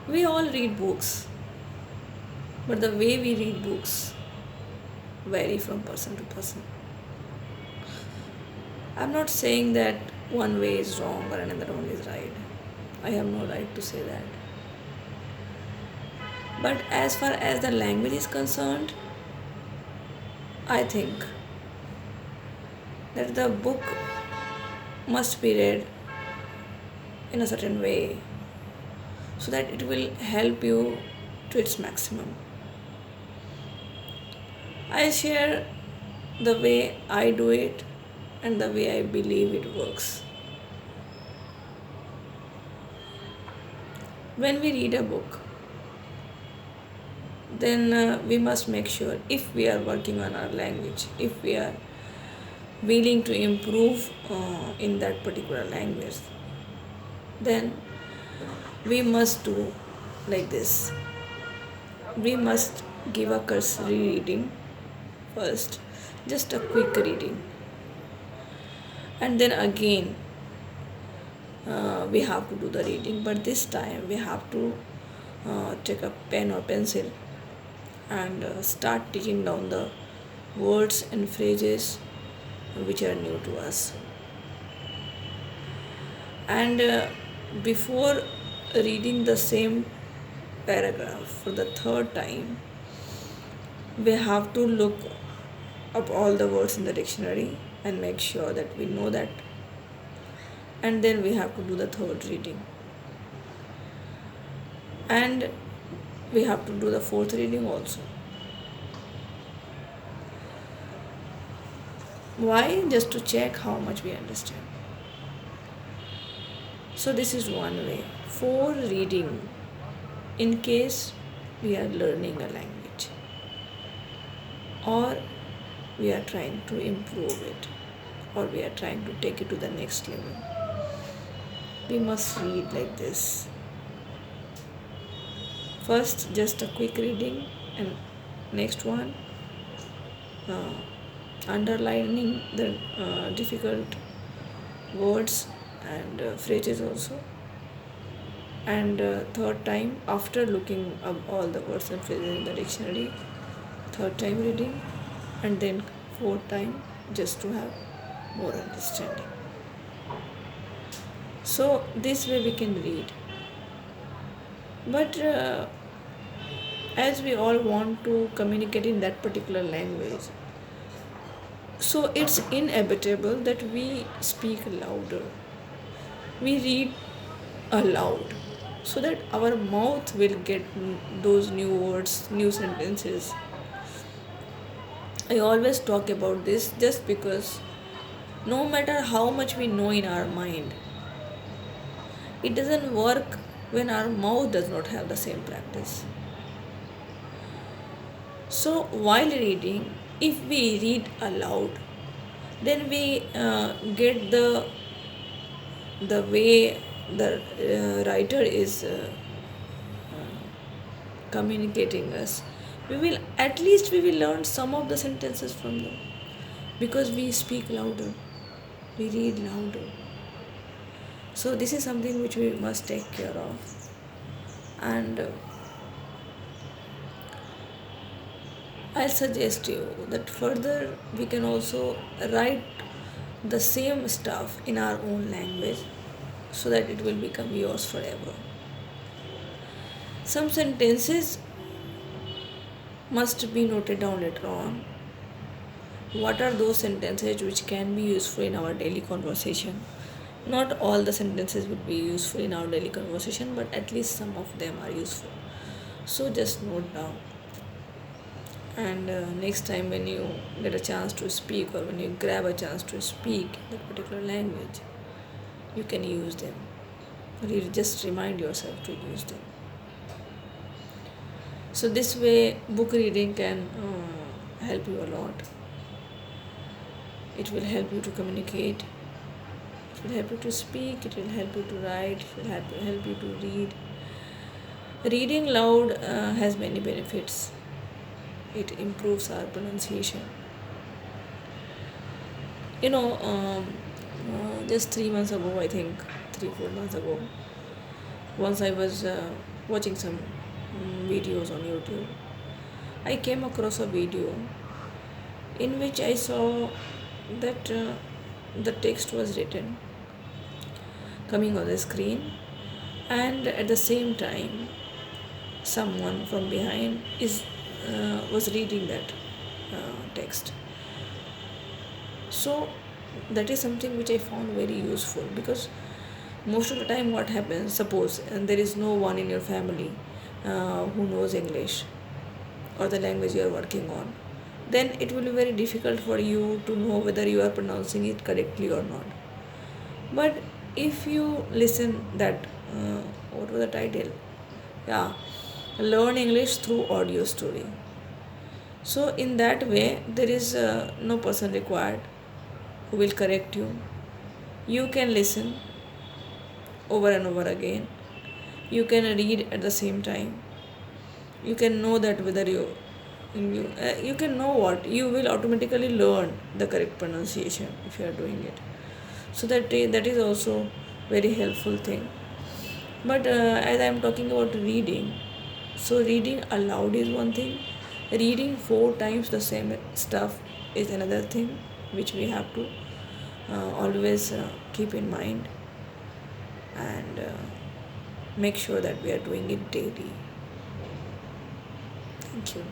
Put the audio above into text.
We all read books, but the way we read books vary from person to person. I'm not saying that one way is wrong or another one is right. I have no right to say that. But as far as the language is concerned, I think that the book must be read in a certain way so that it will help you to its maximum. I share the way I do it and the way I believe it works. When we read a book, then we must make sure if we are working on our language, if we are willing to improve in that particular language, then we must do like this. We must give a cursory reading first, just a quick reading, and then again we have to do the reading, but this time we have to take a pen or pencil and start taking down the words and phrases which are new to us. And before reading the same paragraph for the third time, we have to look up all the words in the dictionary and make sure that we know that, and then we have to do the third reading, and we have to do the fourth reading also. Why? Just to check how much we understand. So this is one way for reading in case we are learning a language or we are trying to improve it or we are trying to take it to the next level. We must read like this. First, just a quick reading, and next one, uh, underlining the difficult words and phrases also. And third time, after looking up all the words and phrases in the dictionary, third time reading, and then fourth time just to have more understanding. So this way we can read. But as we all want to communicate in that particular language, so it's inevitable that we speak louder. We read aloud so that our mouth will get those new words, new sentences. I always talk about this just because no matter how much we know in our mind, it doesn't work when our mouth does not have the same practice. So while reading, if we read aloud, then we get the way the writer is communicating us. We will at least we will learn some of the sentences from them because we speak louder, we read louder. So this is something which we must take care of, and I'll suggest you that further we can also write the same stuff in our own language so that it will become yours forever. Some sentences must be noted down later on. What are those sentences which can be useful in our daily conversation? Not all the sentences would be useful in our daily conversation, but at least some of them are useful. So just note down, and next time when you get a chance to speak or when you grab a chance to speak that particular language, you can use them, or you just remind yourself to use them. So this way book reading can help you a lot. It will help you to communicate, it will help you to speak, it will help you to write, it will help you to read. Reading loud has many benefits. It improves our pronunciation. You know, just 3 months ago, I think 3 4 months ago, Once I was watching some videos on YouTube. I came across a video in which I saw that the text was written coming on the screen, and at the same time someone from behind is was reading that text. So that is something which I found very useful, because most of the time what happens, suppose and there is no one in your family who knows English or the language you are working on, then it will be very difficult for you to know whether you are pronouncing it correctly or not. But if you listen that what was the title, yeah, learn English through audio story. So in that way there is no person required who will correct you. You can listen over and over again, you can read at the same time, you can know that whether you can know what you will automatically learn the correct pronunciation if you are doing it. So that is also very helpful thing. But as I am talking about reading, so reading aloud is one thing, reading 4 times the same stuff is another thing, which we have to always keep in mind, and make sure that we are doing it daily. Thank you.